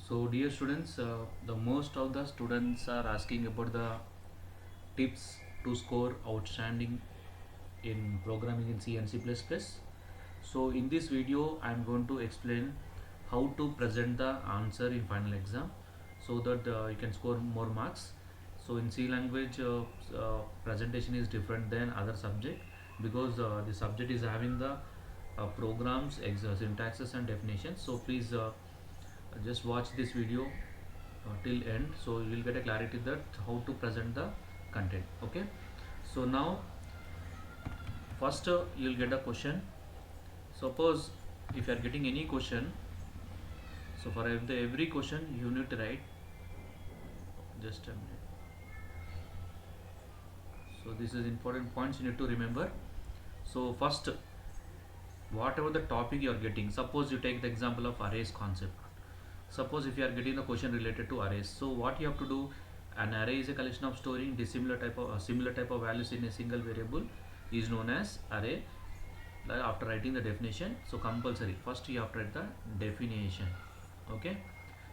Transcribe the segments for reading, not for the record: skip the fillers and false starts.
So, dear students, the most of the students are asking about the tips to score outstanding in programming in C and C++. So, in this video, I am going to explain how to present the answer in final exam so that you can score more marks. So, in C language, presentation is different than other subject because the subject is having the programs, syntaxes, and definitions. So, please just watch this video till end, so you will get a clarity that how to present the content. Okay, so now first you'll get a question. Suppose if you are getting any question, so for every question you need to write just a minute. So this is important points you need to remember. So first, whatever the topic you are getting, suppose you take the example of arrays concept. Suppose if you are getting the question related to arrays, so what you have to do, an array is a collection of storing dissimilar type of similar type of values in a single variable is known as array. After writing the definition, so compulsory first you have to write the definition. Okay,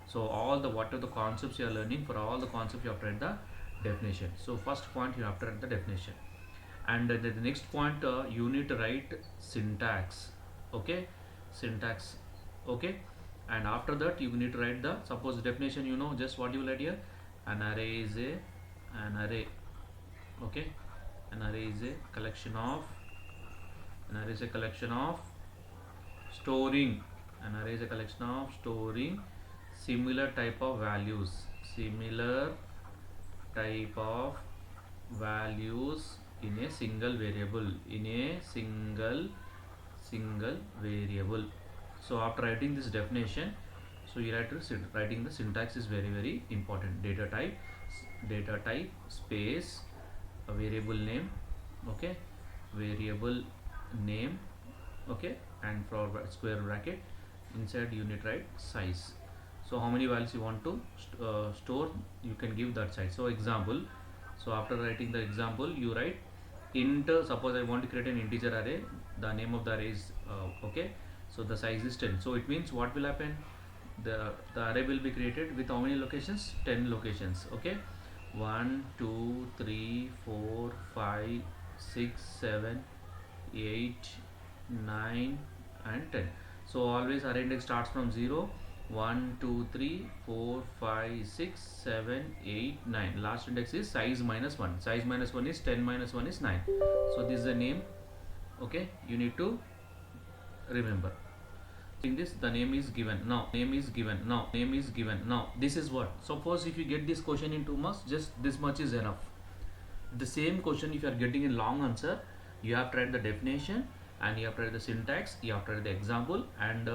so all the whatever the concepts you are learning, for all the concepts you have to write the definition. So first point you have to write the definition, and the next point you need to write syntax. Okay, syntax. Okay, and after that you need to write the, suppose definition, you know just what you will write here. An array is an array. Okay, an array is a collection of, an array is a collection of storing, an array is a collection of storing similar type of values, similar type of values in a single variable, in a single variable. So after writing this definition, so you have to writing the syntax is very important. Data type space a variable name. Okay, variable name. Okay, and for square bracket inside you need write size. So how many values you want to store, you can give that size. So example, so after writing the example you write int, suppose I want to create an integer array, the name of the array is okay, so the size is 10. So it means what will happen, the array will be created with how many locations, 10 locations. Okay, 1 2 3 4 5 6 7 8 9 and 10. So always array index starts from 0, 1 2 3 4 5 6 7 8 9. Last index is size minus 1. Size minus 1 is 10 minus 1 is 9. So this is the name. Okay, you need to remember. In this, the name is given. Now name is given. Now this is what, suppose if you get this question in 2 marks, just this much is enough. The same question, if you are getting a long answer, you have to write the definition and you have to write the syntax, you have to write the example, and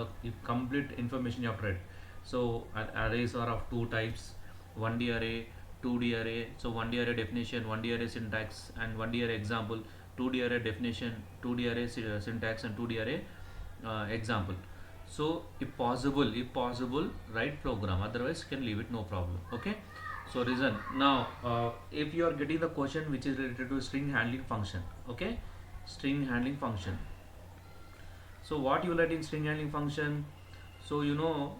complete information you have to write. So arrays are of two types: 1D array, 2D array. So 1D array definition, 1D array syntax, and 1D array example. 2D array definition, 2D array syntax, and 2D array example. So if possible write program, otherwise you can leave it, no problem. Okay, so reason. Now if you are getting the question which is related to string handling function. Okay, string handling function. So what you write in string handling function, so you know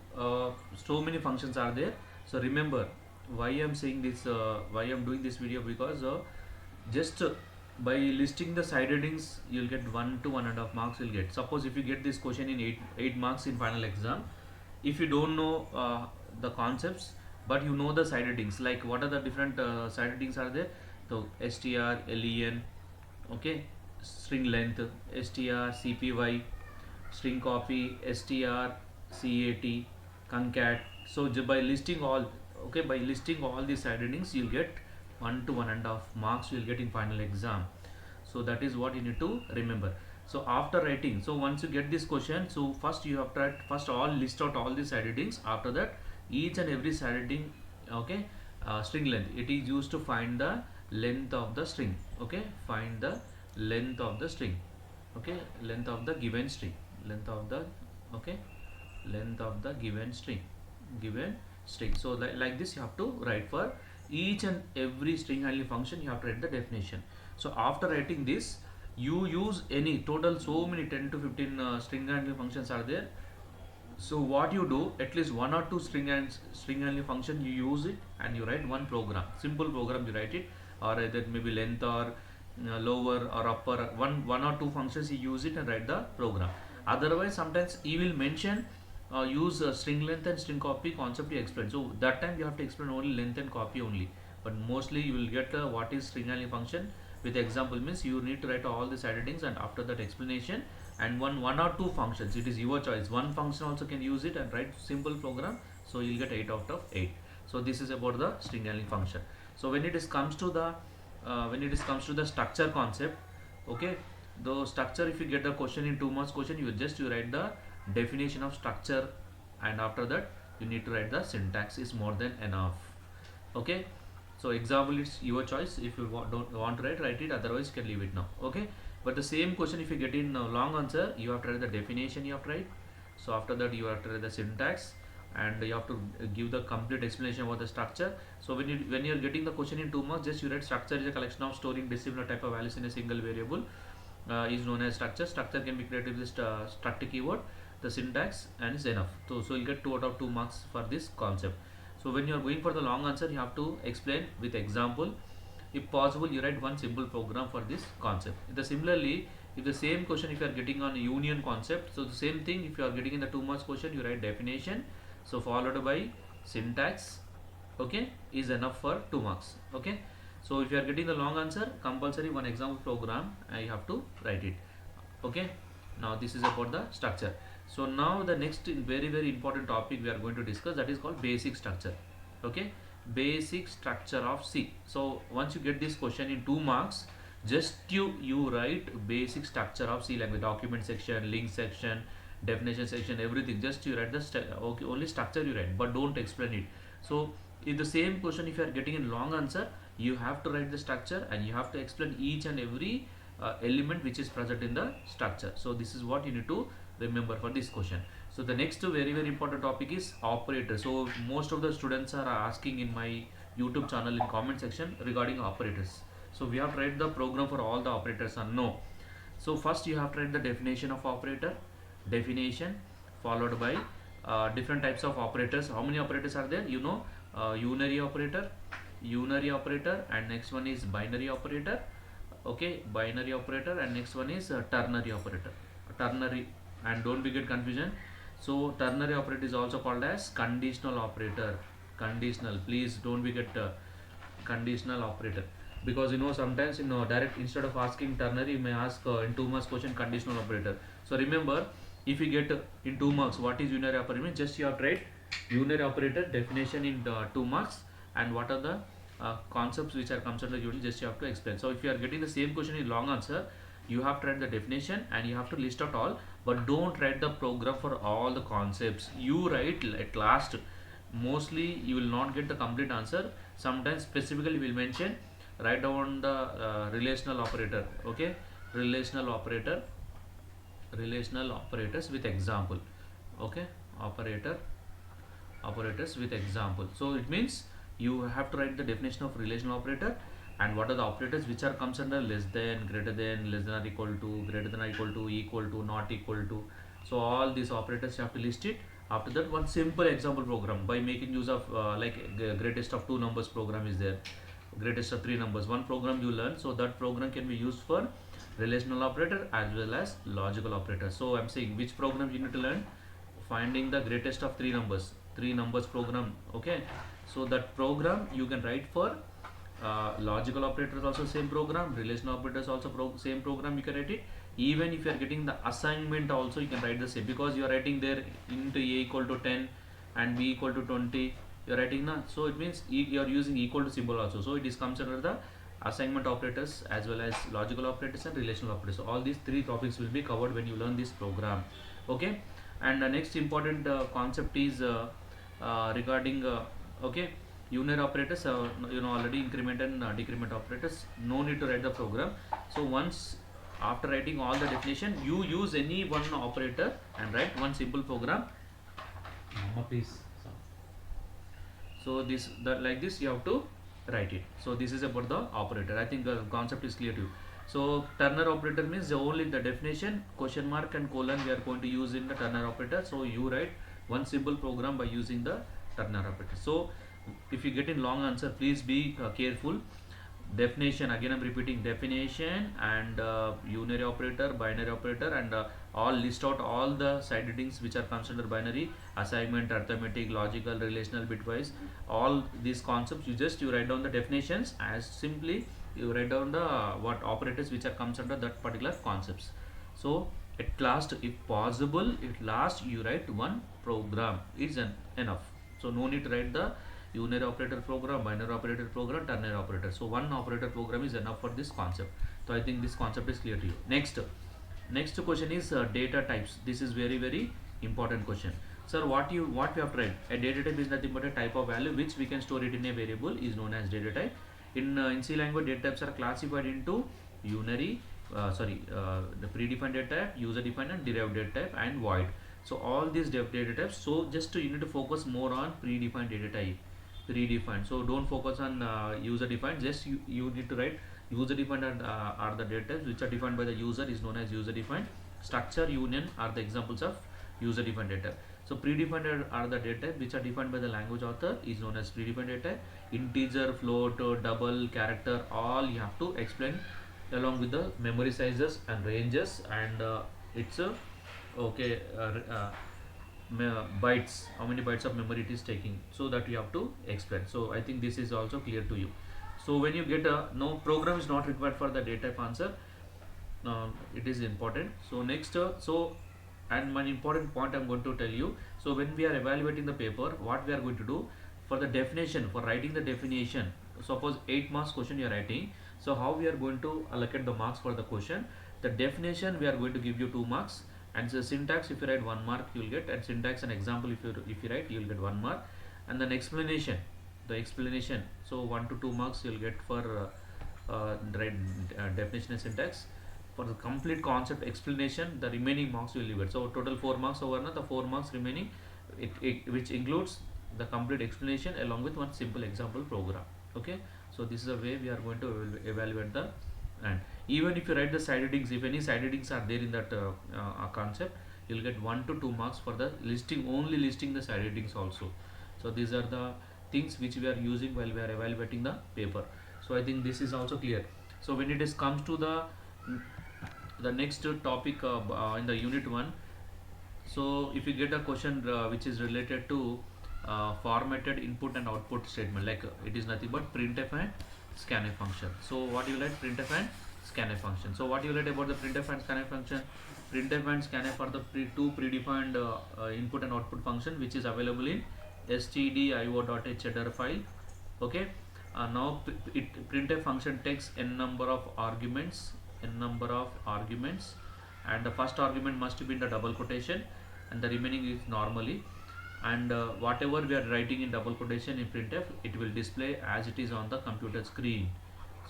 so many functions are there. So remember why I'm saying this, why I'm doing this video, because just by listing the side headings you'll get 1 to 1.5 marks you'll get. Suppose if you get this question in 8 marks in final exam, if you don't know the concepts but you know the side headings, like what are the different side headings are there, so str, len, okay, string length, str, cpy, string copy, str, cat, concat. So by listing all, okay, by listing all these side headings you'll get 1 to 1.5 marks you will get in final exam. So that is what you need to remember. So after writing, so once you get this question, so first you have to write, first all list out all the side headings. After that, each and every side heading, okay, string length, it is used to find the length of the string. Okay, find the length of the string. Okay, length of the given string, length of the, okay, length of the given string. So like this you have to write for each and every string handling function. You have to write the definition. So after writing this, you use any total, so many 10 to 15 string handling functions are there. So what you do, at least one or two string handling function you use it, and you write one program, simple program you write it, or either maybe length or lower or upper, one or two functions you use it and write the program. Otherwise sometimes he will mention use string length and string copy concept you explain. So that time you have to explain only length and copy only. But mostly you will get what is string handling function with example, means you need to write all the side headings and after that explanation, and one or two functions, it is your choice. One function also can use it and write simple program, so you'll get 8 out of 8. So this is about the string handling function. So when it is comes to the structure concept, okay, the structure, if you get the question in 2 marks question, you write the definition of structure, and after that you need to write the syntax is more than enough. Okay, so example, it's your choice. If you don't want to write it, otherwise you can leave it now. Okay, but the same question, if you get in long answer, you have to write the definition, you have to write. So after that you have to write the syntax, and you have to give the complete explanation about the structure. So when you are getting the question in 2 marks, just you write structure is a collection of storing dissimilar type of values in a single variable, is known as structure. Structure can be created with this struct keyword, the syntax, and is enough. So you'll get 2 out of 2 marks for this concept. So when you are going for the long answer, you have to explain with example. If possible, you write one simple program for this concept. Similarly, if the same question, if you are getting on union concept, so the same thing, if you are getting in the 2 marks question, you write definition, so followed by syntax, okay, is enough for 2 marks. Okay, so if you are getting the long answer, compulsory one example program I have to write it. Okay, now this is about the structure. So now the next very important topic we are going to discuss, that is called basic structure. Okay, basic structure of C. So once you get this question in 2 marks, just you write basic structure of C, like the document section, link section, definition section, everything. Just you write the okay, only structure you write, but don't explain it. So in the same question, if you are getting in long answer, you have to write the structure and you have to explain each and every element which is present in the structure. So this is what you need to remember for this question. So the next very important topic is operator. So most of the students are asking in my YouTube channel in comment section regarding operators. So we have to write the program for all the operators or no. So first you have to write the definition of operator, definition followed by different types of operators. How many operators are there? Unary operator, and next one is binary operator. Okay, binary operator, and next one is ternary operator. Ternary, and don't be get confusion. So ternary operator is also called as conditional operator. Conditional, please don't be get conditional operator, because sometimes direct, instead of asking ternary, you may ask in 2 marks question conditional operator. So remember, if you get in 2 marks what is unary operator, just you have to write unary operator definition in 2 marks, and what are the concepts which are comes under unit, just you have to explain. So if you are getting the same question in long answer, you have to write the definition and you have to list out all, but don't write the program for all the concepts. You write at last. Mostly you will not get the complete answer. Sometimes specifically will mention, write down the relational operator. Okay, relational operators with example. Okay, operators with example. So it means you have to write the definition of relational operator, and what are the operators which are comes under less than, greater than, less than or equal to, greater than or equal to, not equal to. So all these operators you have to list it. After that, one simple example program by making use of greatest of 2 numbers program is there, greatest of 3 numbers, one program you learn. So that program can be used for relational operator as well as logical operator. So I'm saying which program you need to learn, finding the greatest of 3 numbers program. Okay, so that program you can write for logical operators, also same program, relational operators also same program you can write it. Even if you are getting the assignment also, you can write the same, because you are writing there into a equal to 10 and b equal to 20, you are writing now. So it means you are using equal to symbol also. So it is comes under the assignment operators as well as logical operators and relational operators. So all these 3 topics will be covered when you learn this program. Okay, and the next important concept is regarding okay, unary operators, already increment and decrement operators, no need to write the program. So once after writing all the definition, you use any one operator and write one simple program. Mama, please. So like this you have to write it. So this is about the operator. I think the concept is clear to you. So Turner operator means only the definition, question mark and colon we are going to use in the Turner operator. So you write one simple program by using the Turner operator. So if you get in long answer, please be careful. Definition, again I'm repeating, definition and unary operator, binary operator, and all list out all the side headings which are considered binary: assignment, arithmetic, logical, relational, bitwise, all these concepts. You write down the definitions, as simply you write down the what operators which are comes under that particular concepts. So at last, if possible, at last you write one program is enough. So no need to write the unary operator program, binary operator program, ternary operator. So one operator program is enough for this concept. So I think this concept is clear to you. Next question is data types. This is very important question. Sir, what we have tried? A data type is nothing but a type of value which we can store it in a variable is known as data type. In C language, data types are classified into unary, the predefined data type, user defined and derived data type, and void. So all these data types. So just you need to focus more on predefined data type. Predefined. So don't focus on user defined. Just you need to write user defined are the data types which are defined by the user is known as user defined. Structure, union are the examples of user defined data. So predefined are the data types which are defined by the language author is known as predefined data. Integer, float, double, character, all you have to explain along with the memory sizes and ranges, and it's a okay bytes, how many bytes of memory it is taking, so that you have to explain. So I think this is also clear to you. So when you get a no program is not required for the data type answer, it is important. So next and one important point I'm going to tell you. So when we are evaluating the paper, what we are going to do for the definition, for writing the definition, suppose 8 marks question you are writing. So how we are going to allocate the marks for the question? The definition we are going to give you 2 marks, and the syntax if you write 1 mark you will get, and syntax and example if you write you will get 1 mark, and then explanation, the explanation, so 1 to 2 marks you will get for definition and syntax. For the complete concept explanation, the remaining marks will leave it. So total 4 marks over the 4 marks remaining, which includes the complete explanation along with one simple example program. Okay, so this is the way we are going to evaluate the. And even if you write the side headings, if any side headings are there in that concept, you'll get 1 to 2 marks for the listing, only listing the side headings also. So these are the things which we are using while we are evaluating the paper. So I think this is also clear. So when it is comes to the next topic in the unit 1, so if you get a question which is related to formatted input and output statement, like it is nothing but printf and scanf function. So what you write? Printf and scanf function. So what you write about the printf and scanf function? Printf and scanf are the two predefined input and output function which is available in stdio.h header file. Okay, now printf function takes n number of arguments, and the first argument must be in the double quotation and the remaining is normally, and whatever we are writing in double quotation in printf, it will display as it is on the computer screen.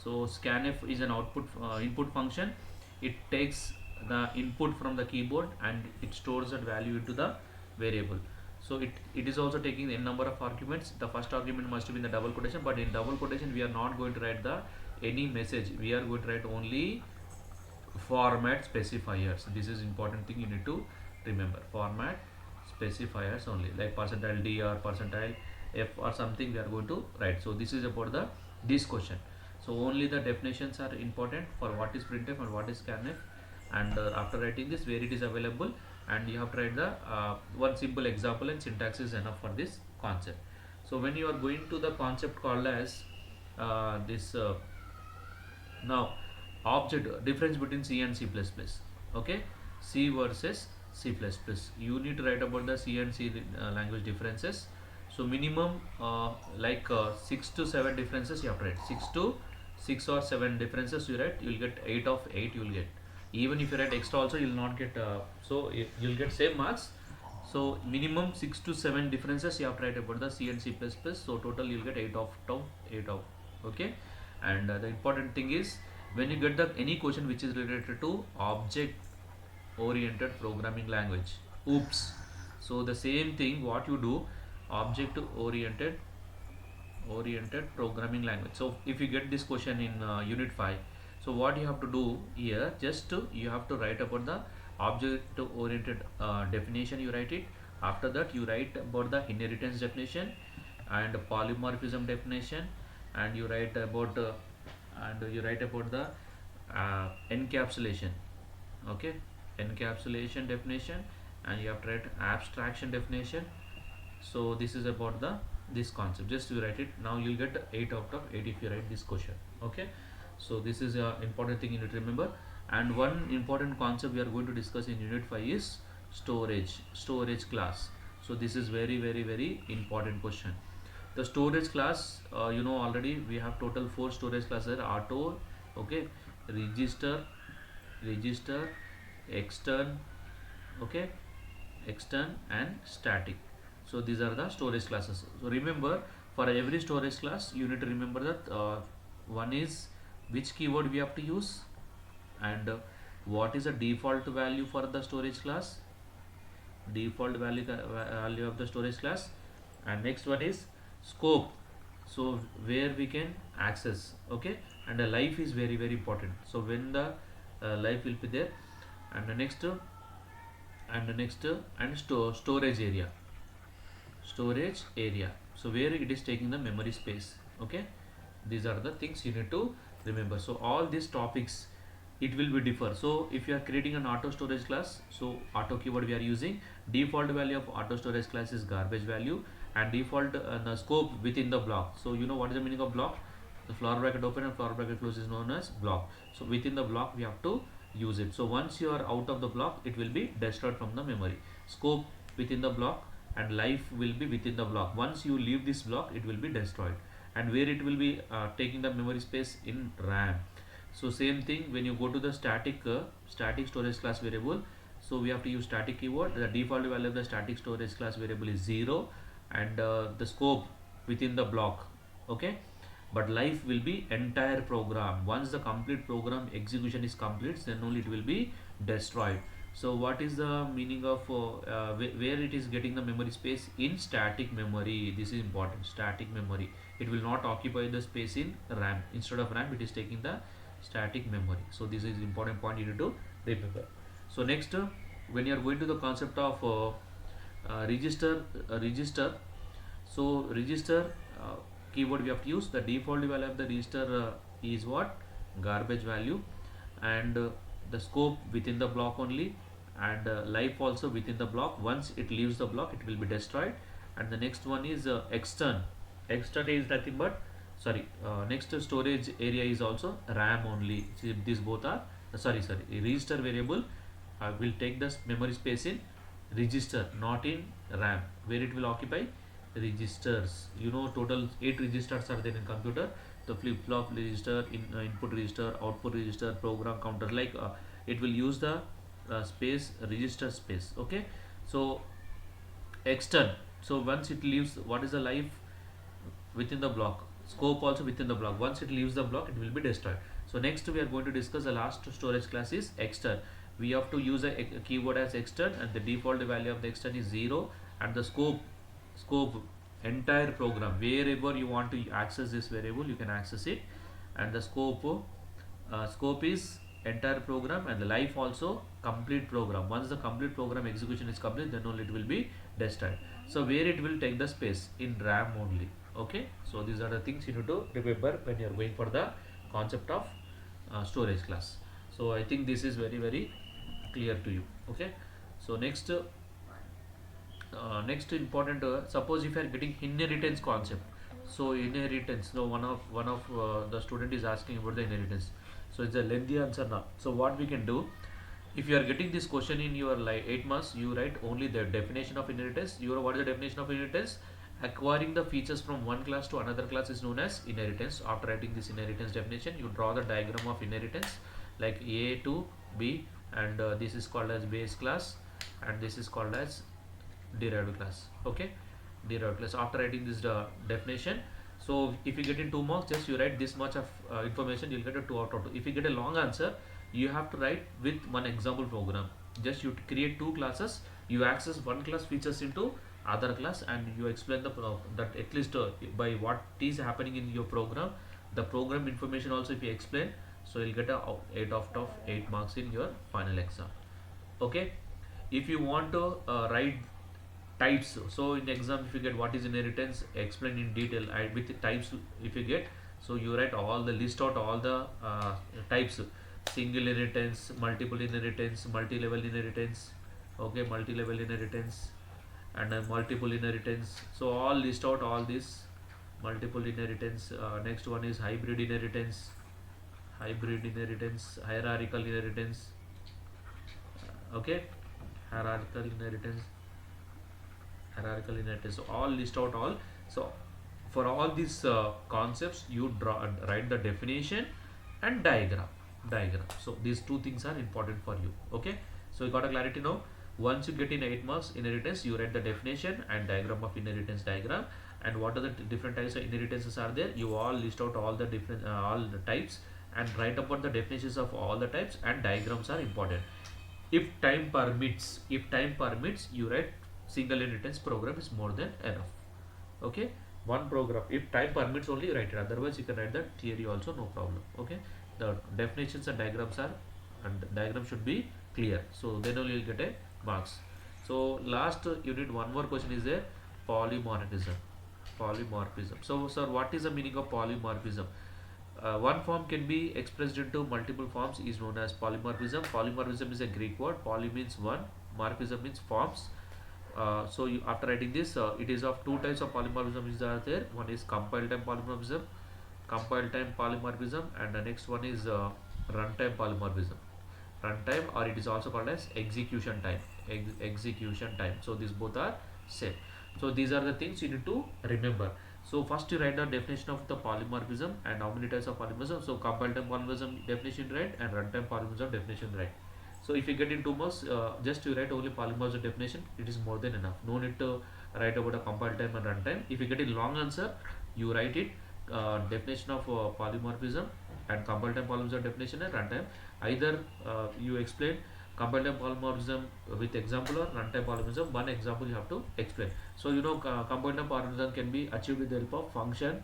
So scanf is an input function. It takes the input from the keyboard and it stores that value into the variable. So it is also taking n number of arguments. The first argument must be in the double quotation, but in double quotation we are not going to write the any message. We are going to write only format specifiers. This is important thing you need to remember. Format specifiers only, like %d or %f or something we are going to write. So this is about this question. So only the definitions are important for what is printf and what is scanf, and after writing this, where it is available, and you have to write the one simple example, and syntax is enough for this concept. So when you are going to the concept called as this now object difference between C and C++. Okay, C versus C++. You need to write about the C and C language differences. So minimum 6 to 7 differences you have to write. 6 or 7 differences you write, you will get 8 of 8 you will get. Even if you write extra also, you will not get so you will get same marks. So minimum 6 to 7 differences you have to write about the C and C++. So total you will get 8 of 8 of. Okay, and the important thing is, when you get any question which is related to object oriented programming language, oops, so the same thing what you do, object oriented programming language. So if you get this question in unit 5, So what you have to do here, just you have to write about the object oriented definition, you write it. After that you write about the inheritance definition and polymorphism definition, and you write about the encapsulation. Okay, encapsulation definition, and you have to write abstraction definition. So this is about the this concept, just you write it. Now you'll get 8 out of 8 if you write this question. Okay, so this is a important thing you need to remember. And one important concept we are going to discuss in unit 5 is storage class. So this is very important question. The storage class, you know already, we have total 4 storage classes: auto, okay, register, extern, okay, extern and static. So these are the storage classes. So remember, for every storage class you need to remember that one is which keyword we have to use, and what is the default value for the storage class, default value of the storage class. And next one is scope, so where we can access, okay. And the life is very important, so when the life will be there. And the next storage area, so where it is taking the memory space, okay. These are the things you need to remember. So all these topics, it will be differ. So if you are creating an auto storage class, so auto keyword we are using, default value of auto storage class is garbage value, and default the scope within the block. So you know what is the meaning of block? The flower bracket open and flower bracket close is known as block. So within the block we have to use it. So once you are out of the block, it will be destroyed from the memory. Scope within the block and life will be within the block. Once you leave this block, it will be destroyed. And where it will be taking the memory space? In RAM. So same thing when you go to the static storage class variable. So we have to use static keyword. The default value of the static storage class variable is 0, and the scope within the block, okay. But life will be entire program. Once the complete program execution is complete, then only it will be destroyed. So what is the meaning of where it is getting the memory space? In static memory. This is important, static memory. It will not occupy the space in RAM. Instead of RAM, it is taking the static memory. So this is important point you need to remember. So next, when you are going to the concept of register, so register keyword we have to use. The default value of the register is what? Garbage value. And the scope within the block only, and life also within the block. Once it leaves the block, it will be destroyed. And the next one is extern is nothing but, next storage area is also RAM only. See, these both are register variable will take the memory space in register, not in RAM, where it will occupy registers. You know, total 8 registers are there in computer. The flip-flop register, input register, output register, program counter, like it will use the space, register space, okay. So extern, so once it leaves, what is the life? Within the block. Scope also within the block. Once it leaves the block, it will be destroyed. So next we are going to discuss the last storage class is extern. We have to use a keyword as extern, and the default value of the extern is 0, and the scope entire program, wherever you want to access this variable, you can access it. And the scope is entire program, and the life also complete program. Once the complete program execution is complete, then only it will be destroyed. So where it will take the space? In RAM only, okay. So these are the things you need to remember when you are going for the concept of storage class. So I think this is very clear to you, okay. So next important, suppose if you are getting inheritance concept. So inheritance, so one of the student is asking about the inheritance. So it's a lengthy answer now. So what we can do, if you are getting this question in your 8 months, you write only the definition of inheritance. What is the definition of inheritance? Acquiring the features from one class to another class is known as inheritance. After writing this inheritance definition, you draw the diagram of inheritance, like A to B, and this is called as base class, and this is called as derived class, okay. Derived class. After writing this definition, so if you get in 2 marks, just you write this much of information, you'll get a 2 out of 2. If you get a long answer, you have to write with one example program. Just you create 2 classes, you access one class features into other class, and you explain that at least by what is happening in your program, the program information also if you explain. So you'll get a 8 out of 8 marks in your final exam. Okay. If you want to write types, so in exam if you get what is inheritance, explain in detail, and with the types if you get, so you write all the list out all the types: single inheritance, multiple inheritance, multi-level inheritance, okay, multi-level inheritance, and multiple inheritance. So all list out all this multiple inheritance. Next one is hybrid inheritance, hierarchical inheritance, okay, hierarchical inheritance, so all list out all. So for all these concepts you write the definition and diagram. So these two things are important for you. Okay, so you got a clarity now. Once you get in 8 marks inheritance, you write the definition and diagram of inheritance diagram, and what are the different types of inheritances are there, you all list out all the different all the types and write about the definitions of all the types, and diagrams are important. If time permits, you write single inheritance program is more than enough. Okay, one program, if time permits only, you write it, otherwise you can write the theory also, no problem. Okay, the definitions and diagrams are, and diagram should be clear, so then only you'll get a marks. So last unit, one more question is there: polymorphism. So sir, what is the meaning of polymorphism? One form can be expressed into multiple forms is known as polymorphism. Polymorphism is a Greek word. Poly means one, morphism means forms. So after writing this, it is of two types of polymorphism is there. One is compile time polymorphism, and the next one is runtime polymorphism. Runtime, or it is also called as execution time. Execution time. So these both are same. So these are the things you need to remember. So first you write the definition of the polymorphism and how many types of polymorphism. So compile time polymorphism definition right, and runtime polymorphism definition right. So if you get in 2 marks, just you write only polymorphism definition, it is more than enough. No need to write about a compile time and runtime. If you get a long answer, you write it definition of polymorphism and compile time polymorphism definition and runtime. Either you explain compile time polymorphism with example, or runtime polymorphism one example you have to explain. So you know compile time polymorphism can be achieved with the help of function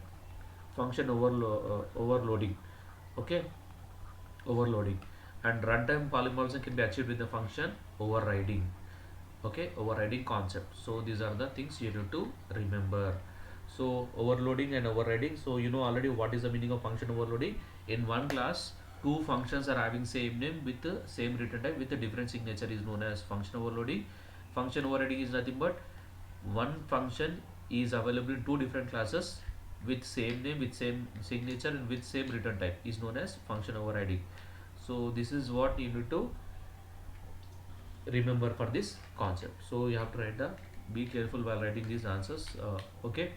overloading. Okay, overloading. And runtime polymorphism can be achieved with the function overriding. Okay, overriding concept. So these are the things you need to remember. So overloading and overriding, so you know already what is the meaning of function overloading. In one class, two functions are having same name with the same return type with a different signature is known as function overloading. Function overriding is nothing but one function is available in two different classes with same name, with same signature, and with same return type is known as function overriding. So this is what you need to remember for this concept. So you have to write the, be careful while writing these answers. Okay,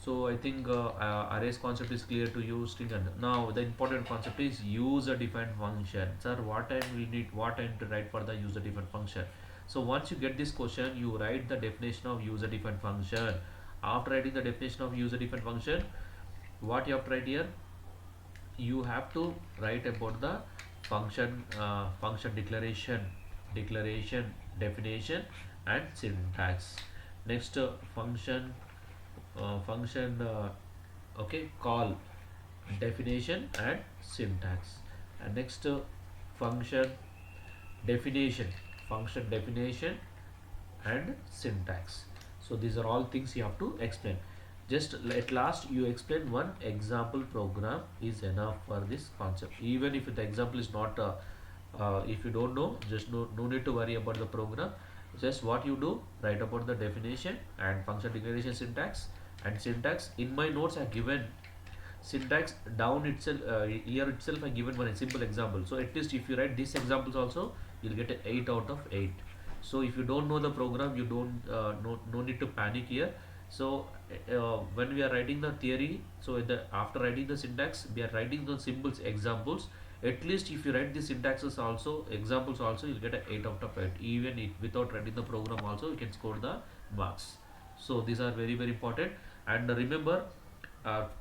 so I think arrays concept is clear to you. String, and now the important concept is user defined function. Sir, what time we need, what time to write for the user defined function? So once you get this question, you write the definition of user defined function. After writing the definition of user defined function, what you have to write here, you have to write about the function declaration, definition, and syntax. Next function okay, call, definition, and syntax. And next function definition function definition and syntax. So these are all things you have to explain. Just at last you explain one example program is enough for this concept. Even if the example is not if you don't know, just no need to worry about the program. Just what you do, write about the definition and function declaration, syntax. And syntax, in my notes I given syntax down itself, here itself I given one simple example. So at least if you write these examples also, you'll get an 8 out of 8. So if you don't know the program, you don't no need to panic here. So when we are writing the theory, so after writing the syntax, we are writing the symbols examples. At least if you write the syntaxes also, examples also, you'll get an 8 out of 8. Even if without writing the program also, you can score the marks. So these are very important. And remember,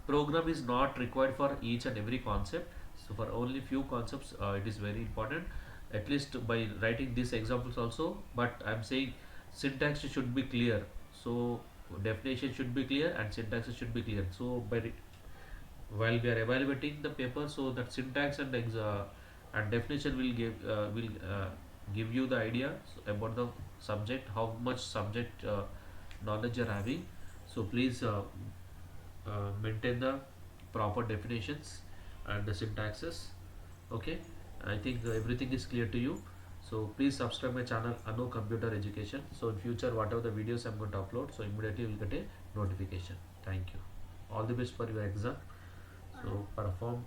program is not required for each and every concept. So for only few concepts it is very important, at least by writing these examples also. But I'm saying syntax should be clear, so definition should be clear and syntax should be clear. So by while we are evaluating the paper, so that syntax and definition will give you the idea about the subject, how much subject knowledge you're having. So please maintain the proper definitions and the syntaxes. Okay, I think everything is clear to you. So please subscribe my channel Anu Computer Education. So in future, whatever the videos I'm going to upload, so immediately you will get a notification. Thank you. All the best for your exam. So perform